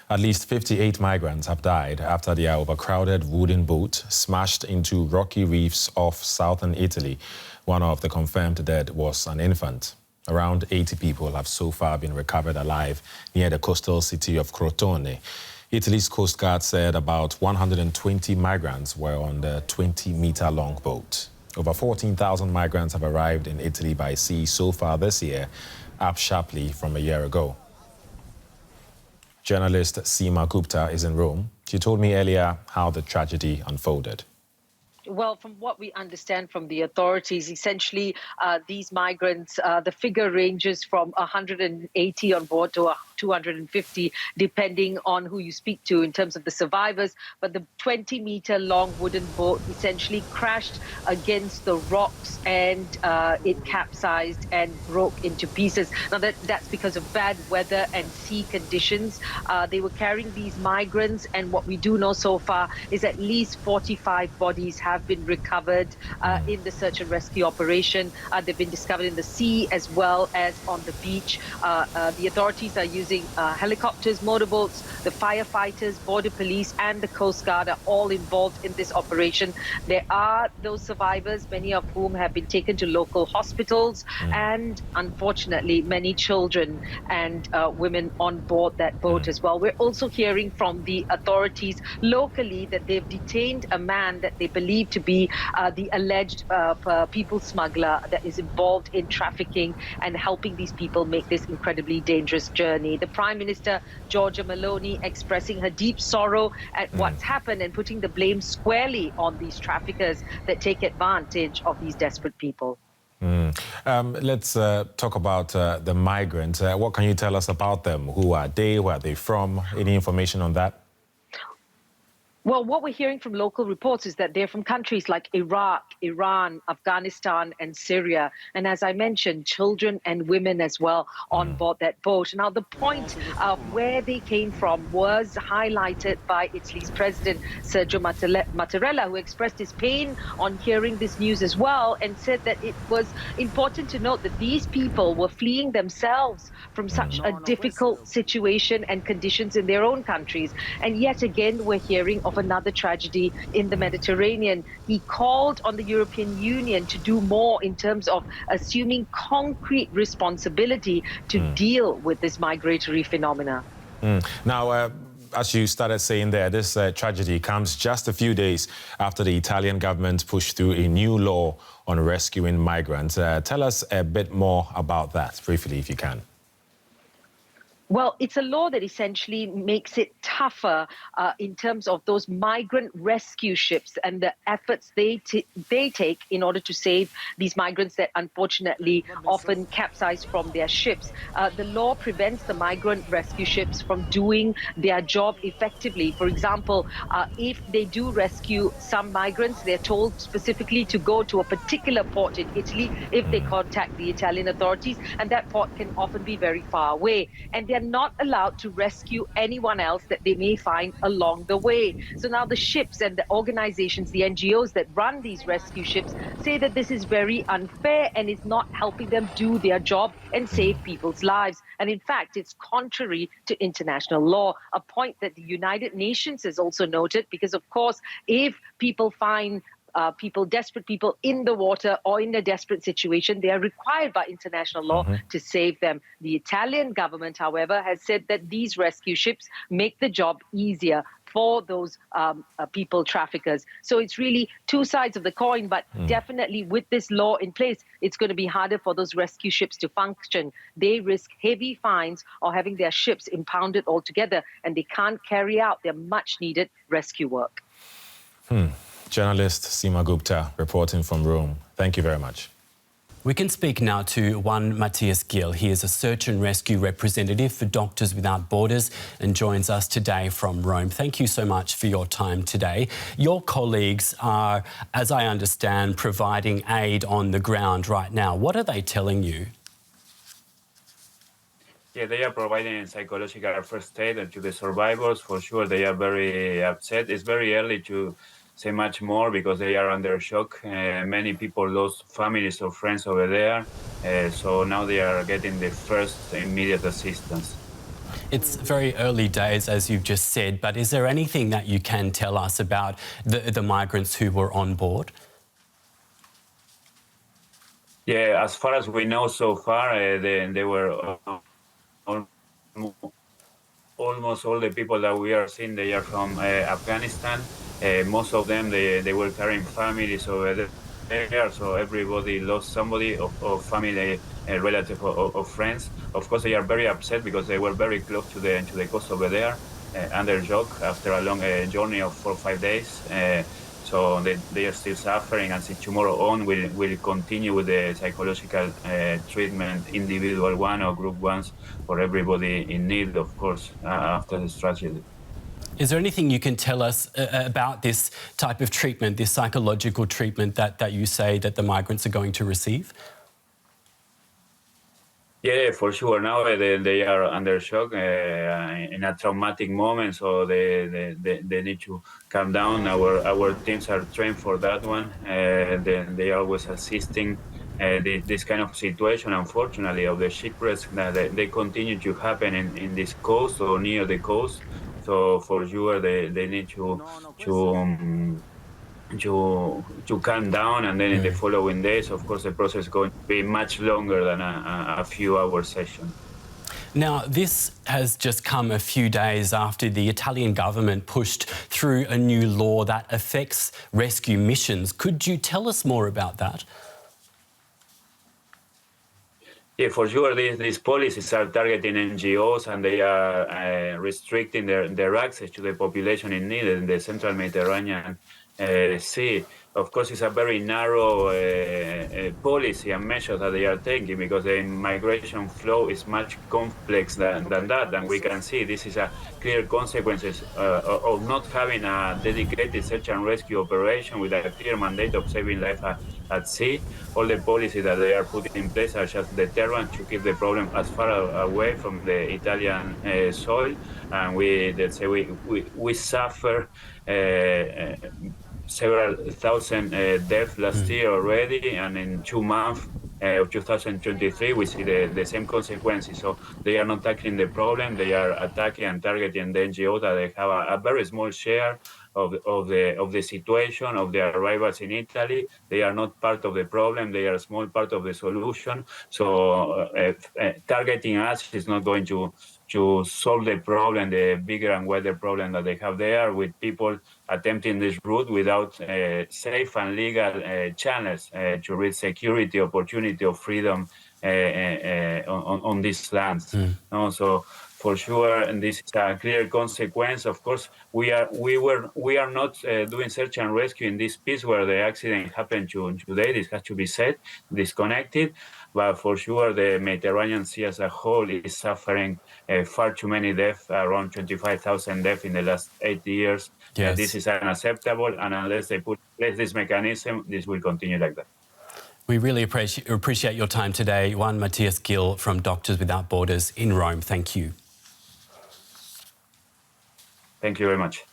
At least 58 migrants have died after their overcrowded wooden boat smashed into rocky reefs off southern Italy. One of the confirmed dead was an infant. Around 80 people have so far been recovered alive near the coastal city of Crotone. Italy's Coast Guard said about 120 migrants were on the 20-meter-long boat. Over 14,000 migrants have arrived in Italy by sea so far this year, up sharply from a year ago. Journalist Seema Gupta is in Rome. She told me earlier how the tragedy unfolded. Well, from what we understand from the authorities, essentially these migrants, the figure ranges from 180 on board to 250, depending on who you speak to in terms of the survivors. But the 20-meter-long wooden boat essentially crashed against the rocks and it capsized and broke into pieces. Now, that's because of bad weather and sea conditions. They were carrying these migrants, and what we do know so far is at least 45 bodies have been recovered in the search and rescue operation. They've been discovered in the sea as well as on the beach. The authorities are using helicopters, motorboats, the firefighters, border police and the Coast Guard are all involved in this operation. There are those survivors, many of whom have been taken to local hospitals, and unfortunately many children and women on board that boat as well. We're also hearing from the authorities locally that they've detained a man that they believe to be the alleged people smuggler that is involved in trafficking and helping these people make this incredibly dangerous journey. The Prime Minister, Giorgia Meloni, expressing her deep sorrow at what's happened and putting the blame squarely on these traffickers that take advantage of these desperate people. Let's talk about the migrants. What can you tell us about them? Who are they? Where are they from? Any information on that? Well, what we're hearing from local reports is that they're from countries like Iraq, Iran, Afghanistan and Syria. And as I mentioned, children and women as well on board that boat. Now, the point of where they came from was highlighted by Italy's president, Sergio Mattarella, who expressed his pain on hearing this news as well and said that it was important to note that these people were fleeing themselves from such a difficult situation and conditions in their own countries. And yet again, we're hearing of another tragedy in the Mediterranean. He called on the European Union to do more in terms of assuming concrete responsibility to deal with this migratory phenomena. Now, as you started saying there, this tragedy comes just a few days after the Italian government pushed through a new law on rescuing migrants. Tell us a bit more about that, briefly, if you can. Well, it's a law that essentially makes it tougher in terms of those migrant rescue ships and the efforts they take in order to save these migrants that unfortunately often capsize from their ships. The law prevents the migrant rescue ships from doing their job effectively. For example, if they do rescue some migrants, they're told specifically to go to a particular port in Italy if they contact the Italian authorities, and that port can often be very far away. And they're not allowed to rescue anyone else that they may find along the way. So now the ships and the organizations, the NGOs that run these rescue ships say that this is very unfair and is not helping them do their job and save people's lives. And in fact, it's contrary to international law, a point that the United Nations has also noted, because of course, if people find desperate people in the water or in a desperate situation, they are required by international law to save them. The Italian government, however, has said that these rescue ships make the job easier for those people traffickers. So it's really two sides of the coin, but definitely with this law in place, it's going to be harder for those rescue ships to function. They risk heavy fines or having their ships impounded altogether, and they can't carry out their much needed rescue work. Journalist Seema Gupta reporting from Rome. Thank you very much. We can speak now to Juan Matthias Gil. He is a search and rescue representative for Doctors Without Borders and joins us today from Rome. Thank you so much for your time today. Your colleagues are, as I understand, providing aid on the ground right now. What are they telling you? Yeah, they are providing psychological first aid to the survivors. For sure, they are very upset. It's very early to say much more because they are under shock. Many people lost families or friends over there, so now they are getting the first immediate assistance. It's very early days, as you've just said, but is there anything that you can tell us about the migrants who were on board? Yeah, as far as we know so far, they were almost all the people that we are seeing, they are from Afghanistan. Most of them, they were carrying families over there, so everybody lost somebody of family, relative, or friends. Of course, they are very upset because they were very close to the coast over there, under shock after a long journey of 4 or 5 days. So they are still suffering, and since tomorrow on, we'll continue with the psychological treatment, individual one or group ones, for everybody in need, of course, after this tragedy. Is there anything you can tell us about this type of treatment, this psychological treatment that you say that the migrants are going to receive? Yeah, for sure. Now they are under shock in a traumatic moment, so they need to calm down. Our teams are trained for that one. They are always assisting this kind of situation. Unfortunately, of the shipwrecks that they continue to happen in this coast or near the coast. So for sure, they need to calm down, and then in the following days, of course, the process is going to be much longer than a few hour session. Now, this has just come a few days after the Italian government pushed through a new law that affects rescue missions. Could you tell us more about that? Yeah, for sure, these policies are targeting NGOs, and they are restricting their access to the population in need in the central Mediterranean Sea. Of course, it's a very narrow policy and measure that they are taking, because the migration flow is much complex than that. And we can see this is a clear consequences of not having a dedicated search and rescue operation with a clear mandate of saving life at sea. All the policies that they are putting in place are just deterrent to keep the problem as far away from the Italian soil. And we suffer several thousand deaths last year already, and in 2 months of 2023 we see the same consequences. So they are not tackling the problem; they are attacking and targeting the NGO that they have a very small share of the situation of the arrivals in Italy. They are not part of the problem; they are a small part of the solution. So targeting us is not going to solve the problem, the bigger and wider problem that they have there, with people attempting this route without safe and legal channels to reach security, opportunity, or freedom on these lands. So for sure, and this is a clear consequence. Of course, we are not doing search and rescue in this piece where the accident happened today. This has to be said, disconnected. But for sure, the Mediterranean Sea as a whole is suffering far too many deaths, around 25,000 deaths in the last 8 years. Yes. This is unacceptable, and unless they put in place this mechanism, this will continue like that. We really appreciate your time today. Juan Matthias Gil from Doctors Without Borders in Rome. Thank you. Thank you very much.